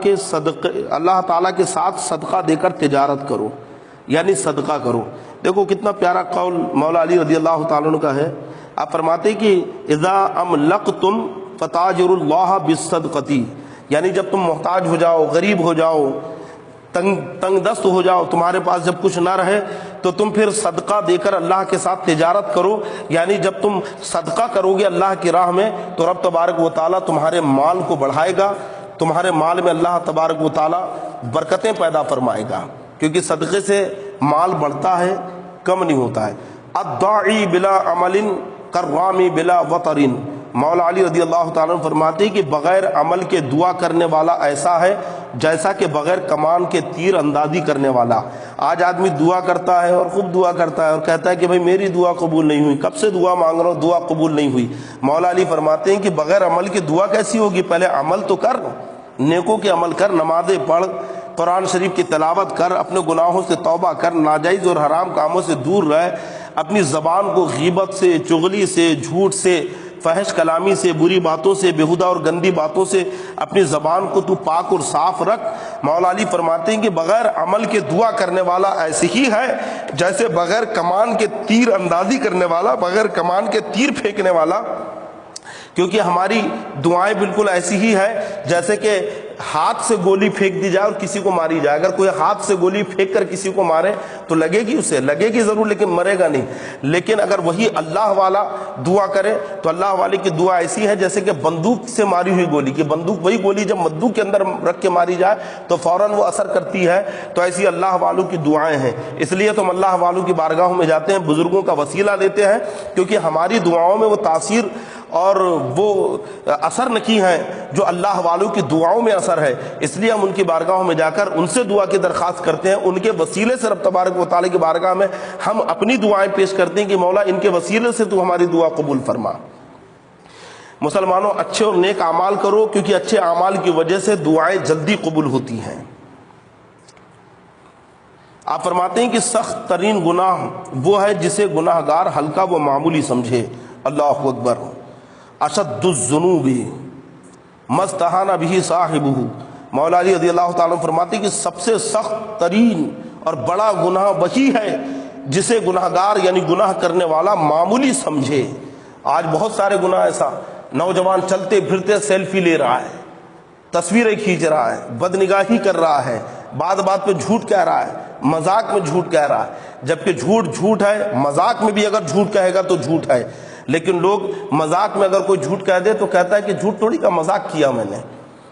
کے ساتھ صدقہ دے کر تجارت کرو، یعنی صدقہ کرو۔ دیکھو کتنا پیارا قول مولا علی رضی اللہ تعالیٰ عنہ کا ہے۔ آپ فرماتے ہیں کہ اذا املقتم فتاجروا اللہ بالصدقۃ، یعنی جب تم محتاج ہو جاؤ، غریب ہو جاؤ، تنگ دست ہو جاؤ، تمہارے پاس جب کچھ نہ رہے تو تم پھر صدقہ دے کر اللہ کے ساتھ تجارت کرو، یعنی جب تم صدقہ کرو گے اللہ کی راہ میں تو رب تبارک و تعالیٰ تمہارے مال کو بڑھائے گا، تمہارے مال میں اللہ تبارک و تعالیٰ برکتیں پیدا فرمائے گا، کیونکہ صدقے سے مال بڑھتا ہے، کم نہیں ہوتا ہے۔ الداعی بلا عمل کالرامی بلا وطر، مولا علی رضی اللہ تعالیٰ عنہ فرماتے ہیں کہ بغیر عمل کے دعا کرنے والا ایسا ہے جیسا کہ بغیر کمان کے تیر اندازی کرنے والا۔ آج آدمی دعا کرتا ہے اور خوب دعا کرتا ہے اور کہتا ہے کہ بھائی میری دعا قبول نہیں ہوئی، کب سے دعا مانگ رہا ہوں، دعا قبول نہیں ہوئی۔ مولا علی فرماتے ہیں کہ بغیر عمل کے دعا کیسی ہوگی؟ پہلے عمل تو کر، نیکوں کے عمل کر، نمازیں پڑھ، قرآن شریف کی تلاوت کر، اپنے گناہوں سے توبہ کر، ناجائز اور حرام کاموں سے دور رہ، اپنی زبان کو غیبت سے، چغلی سے، جھوٹ سے، فحش کلامی سے، بری باتوں سے، بےہودہ اور گندی باتوں سے اپنی زبان کو تو پاک اور صاف رکھ۔ مولا علی فرماتے ہیں کہ بغیر عمل کے دعا کرنے والا ایسے ہی ہے جیسے بغیر کمان کے تیر اندازی کرنے والا، بغیر کمان کے تیر پھینکنے والا، کیونکہ ہماری دعائیں بالکل ایسی ہی ہے جیسے کہ ہاتھ سے گولی پھینک دی جائے اور کسی کو ماری جائے۔ اگر کوئی ہاتھ سے گولی پھینک کر کسی کو مارے تو لگے گی، اسے لگے گی ضرور لیکن مرے گا نہیں۔ لیکن اگر وہی اللہ والا دعا کرے تو اللہ والے کی دعا ایسی ہے جیسے کہ بندوق سے ماری ہوئی گولی، کہ بندوق، وہی گولی جب بندوق کے اندر رکھ کے ماری جائے تو فوراً وہ اثر کرتی ہے۔ تو ایسی اللہ والوں کی دعائیں ہیں، اس لیے تو ہم اللہ والوں کی بارگاہوں میں جاتے ہیں، بزرگوں کا وسیلہ لیتے ہیں، کیونکہ ہماری دعاؤں میں وہ تاثیر اور وہ اثر نکی ہیں جو اللہ والوں کی دعاؤں میں اثر ہے۔ اس لیے ہم ان کی بارگاہوں میں جا کر ان سے دعا کی درخواست کرتے ہیں، ان کے وسیلے سے رب تبارک و تعالیٰ کی بارگاہ میں ہم اپنی دعائیں پیش کرتے ہیں کہ مولا ان کے وسیلے سے تو ہماری دعا قبول فرما۔ مسلمانوں اچھے اور نیک اعمال کرو، کیونکہ اچھے اعمال کی وجہ سے دعائیں جلدی قبول ہوتی ہیں۔ آپ فرماتے ہیں کہ سخت ترین گناہ وہ ہے جسے گناہ گار ہلکا و معمولی سمجھے۔ اللہ اکبر۔ اشد الذنوب ما استہان بہ صاحبہ، مولا علی رضی اللہ تعالیٰ عنہ فرماتے ہیں کہ سب سے سخت ترین اور بڑا گناہ وہی ہے جسے گناہ گار یعنی گناہ کرنے والا معمولی سمجھے۔ آج بہت سارے گناہ ایسا، نوجوان چلتے پھرتے سیلفی لے رہا ہے، تصویریں کھینچ رہا ہے، بد نگاہی کر رہا ہے، بات بات پہ جھوٹ کہہ رہا ہے، مذاق میں جھوٹ کہہ رہا ہے، جبکہ جھوٹ جھوٹ ہے، مذاق میں بھی اگر جھوٹ کہے گا تو جھوٹ ہے، لیکن لوگ مذاق میں اگر کوئی جھوٹ کہہ دے تو کہتا ہے کہ جھوٹ تھوڑی کا مذاق کیا میں نے،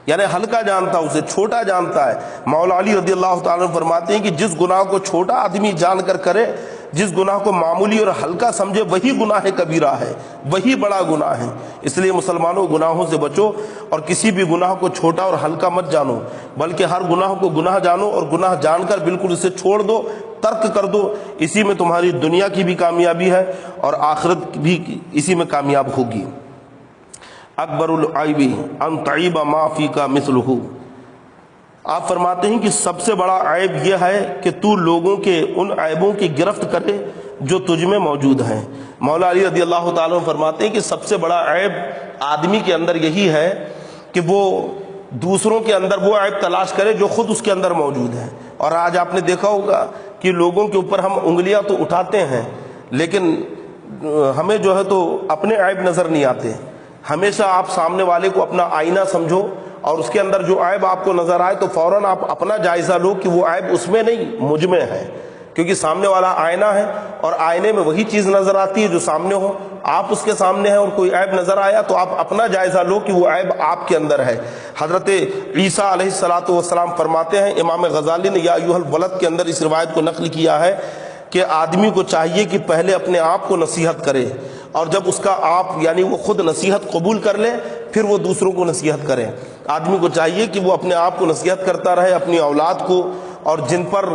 یعنی ہلکا جانتا ہے، اسے چھوٹا جانتا ہے۔ مولا علی رضی اللہ تعالیٰ عنہ فرماتے ہیں کہ جس گناہ کو چھوٹا آدمی جان کر کرے، جس گناہ کو معمولی اور ہلکا سمجھے، وہی گناہ کبیرہ ہے، وہی بڑا گناہ ہے۔ اس لیے مسلمانوں گناہوں سے بچو اور کسی بھی گناہ کو چھوٹا اور ہلکا مت جانو، بلکہ ہر گناہ کو گناہ جانو اور گناہ جان کر بالکل اسے چھوڑ دو، ترک کر دو۔ اسی میں تمہاری دنیا کی بھی کامیابی ہے اور آخرت بھی اسی میں کامیاب ہوگی۔ اکبر العیب ان تعیب ما فیک مثلہ، آپ فرماتے ہیں کہ سب سے بڑا عیب یہ ہے کہ تو لوگوں کے ان عیبوں کی گرفت کرے جو تجھ میں موجود ہیں۔ مولا علی رضی اللہ تعالیٰ عنہ فرماتے ہیں کہ سب سے بڑا عیب آدمی کے اندر یہی ہے کہ وہ دوسروں کے اندر وہ عیب تلاش کرے جو خود اس کے اندر موجود ہے۔ اور آج آپ نے دیکھا ہوگا کہ لوگوں کے اوپر ہم انگلیاں تو اٹھاتے ہیں، لیکن ہمیں جو ہے تو اپنے عیب نظر نہیں آتے۔ ہمیشہ آپ سامنے والے کو اپنا آئینہ سمجھو اور اس کے اندر جو عیب آپ کو نظر آئے تو فوراً آپ اپنا جائزہ لو کہ وہ عیب اس میں نہیں، مجھ میں ہے، کیونکہ سامنے والا آئینہ ہے اور آئینے میں وہی چیز نظر آتی ہے جو سامنے ہو۔ آپ اس کے سامنے ہیں اور کوئی عیب نظر آیا تو آپ اپنا جائزہ لو کہ وہ عیب آپ کے اندر ہے۔ حضرت عیسیٰ علیہ الصلاۃ والسلام فرماتے ہیں، امام غزالی نے یا ایھا الولد کے اندر اس روایت کو نقل کیا ہے کہ آدمی کو چاہیے کہ پہلے اپنے آپ کو نصیحت کرے، اور جب اس کا آپ یعنی وہ خود نصیحت قبول کر لے پھر وہ دوسروں کو نصیحت کرے۔ آدمی کو چاہیے کہ وہ اپنے آپ کو نصیحت کرتا رہے، اپنی اولاد کو، اور جن پر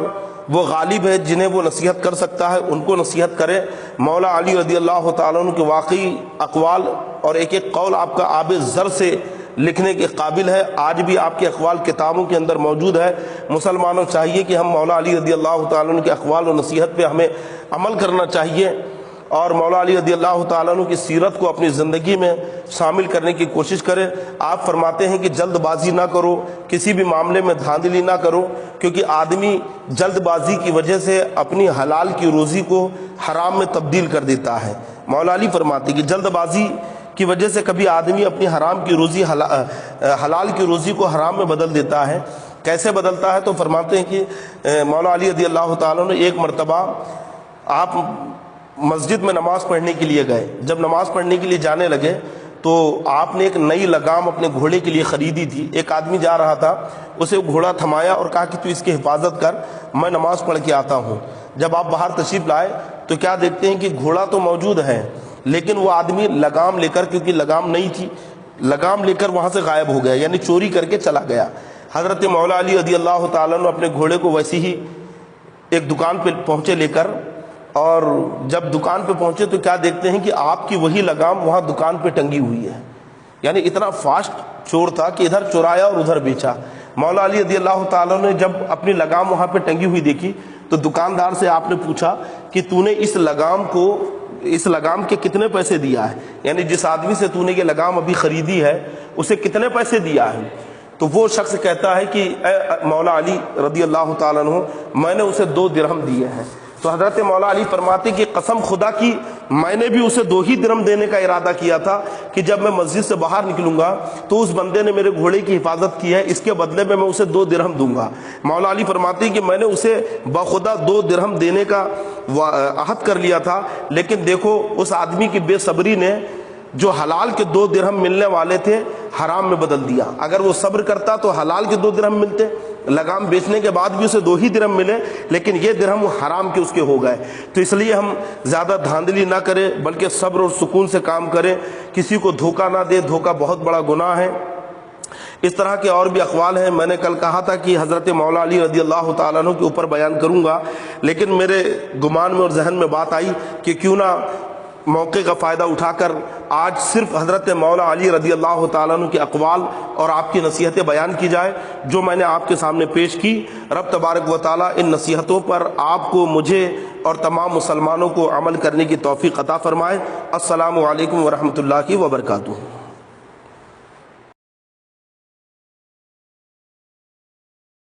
وہ غالب ہے، جنہیں وہ نصیحت کر سکتا ہے، ان کو نصیحت کرے۔ مولا علی رضی اللہ تعالیٰ عنہ کے واقعی اقوال اور ایک ایک قول آپ کا آب زر سے لکھنے کے قابل ہے۔ آج بھی آپ کے اقوال کتابوں کے اندر موجود ہے۔ مسلمانوں چاہیے کہ ہم مولا علی رضی اللہ تعالیٰ عنہ کے اقوال و نصیحت پہ ہمیں عمل کرنا چاہیے، اور مولا علی رضی اللہ تعالیٰ عنہ کی سیرت کو اپنی زندگی میں شامل کرنے کی کوشش کریں۔ آپ فرماتے ہیں کہ جلد بازی نہ کرو، کسی بھی معاملے میں دھاندلی نہ کرو، کیونکہ آدمی جلد بازی کی وجہ سے اپنی حلال کی روزی کو حرام میں تبدیل کر دیتا ہے۔ مولا علی فرماتے ہیں کہ جلد بازی کی وجہ سے کبھی آدمی اپنی حرام کی روزی حلال کی روزی کو حرام میں بدل دیتا ہے۔ کیسے بدلتا ہے؟ تو فرماتے ہیں کہ مولا علی رضی اللہ تعالیٰ نے ایک مرتبہ آپ مسجد میں نماز پڑھنے کے لیے گئے۔ جب نماز پڑھنے کے لیے جانے لگے تو آپ نے ایک نئی لگام اپنے گھوڑے کے لیے خریدی تھی۔ ایک آدمی جا رہا تھا، اسے گھوڑا تھمایا اور کہا کہ تو اس کی حفاظت کر، میں نماز پڑھ کے آتا ہوں۔ جب آپ باہر تشریف لائے تو کیا دیکھتے ہیں کہ گھوڑا تو موجود ہے، لیکن وہ آدمی لگام لے کر، کیونکہ لگام نہیں تھی، لگام لے کر وہاں سے غائب ہو گیا، یعنی چوری کر کے چلا گیا۔ حضرت مولا علی رضی اللہ تعالیٰ عنہ اپنے گھوڑے کو ویسے ہی ایک دکان پہ پہنچے لے کر، اور جب دکان پہ پہنچے تو کیا دیکھتے ہیں کہ آپ کی وہی لگام وہاں دکان پہ ٹنگی ہوئی ہے۔ یعنی اتنا فاسٹ چور تھا کہ ادھر چورایا اور ادھر بیچا۔ مولا علی رضی اللہ تعالیٰ نے جب اپنی لگام وہاں پہ ٹنگی ہوئی دیکھی تو دکاندار سے آپ نے پوچھا کہ تو نے اس لگام کے کتنے پیسے دیا ہے، یعنی جس آدمی سے تو نے یہ لگام ابھی خریدی ہے اسے کتنے پیسے دیا ہے؟ تو وہ شخص کہتا ہے کہ اے مولا علی رضی اللہ تعالیٰ عنہ، میں نے اسے 2 درہم دیے ہیں۔ تو حضرت مولا علی فرماتے کہ قسم خدا کی میں نے بھی اسے 2 ہی درہم دینے کا ارادہ کیا تھا کہ جب میں مسجد سے باہر نکلوں گا تو اس بندے نے میرے گھوڑے کی حفاظت کی ہے، اس کے بدلے میں اسے 2 درہم دوں گا۔ مولا علی فرماتے ہیں کہ میں نے اسے بخدا 2 درہم دینے کا عہد کر لیا تھا، لیکن دیکھو اس آدمی کی بے صبری نے جو حلال کے 2 درہم ملنے والے تھے حرام میں بدل دیا۔ اگر وہ صبر کرتا تو حلال کے 2 درہم ملتے، لگام بیچنے کے بعد بھی اسے 2 ہی درہم ملے، لیکن یہ درہم حرام کے اس کے ہو گئے۔ تو اس لیے ہم زیادہ دھاندلی نہ کریں بلکہ صبر اور سکون سے کام کریں، کسی کو دھوکہ نہ دے، دھوکہ بہت بڑا گناہ ہے۔ اس طرح کے اور بھی اقوال ہیں۔ میں نے کل کہا تھا کہ حضرت مولا علی رضی اللہ تعالیٰ عنہ کے اوپر بیان کروں گا، لیکن میرے گمان میں اور ذہن میں بات آئی کہ کیوں نہ موقع کا فائدہ اٹھا کر آج صرف حضرت مولا علی رضی اللہ تعالیٰ عنہ کے اقوال اور آپ کی نصیحتیں بیان کی جائے جو میں نے آپ کے سامنے پیش کی۔ رب تبارک و تعالیٰ ان نصیحتوں پر آپ کو، مجھے اور تمام مسلمانوں کو عمل کرنے کی توفیق عطا فرمائے۔ السلام علیکم ورحمۃ اللہ وبرکاتہ۔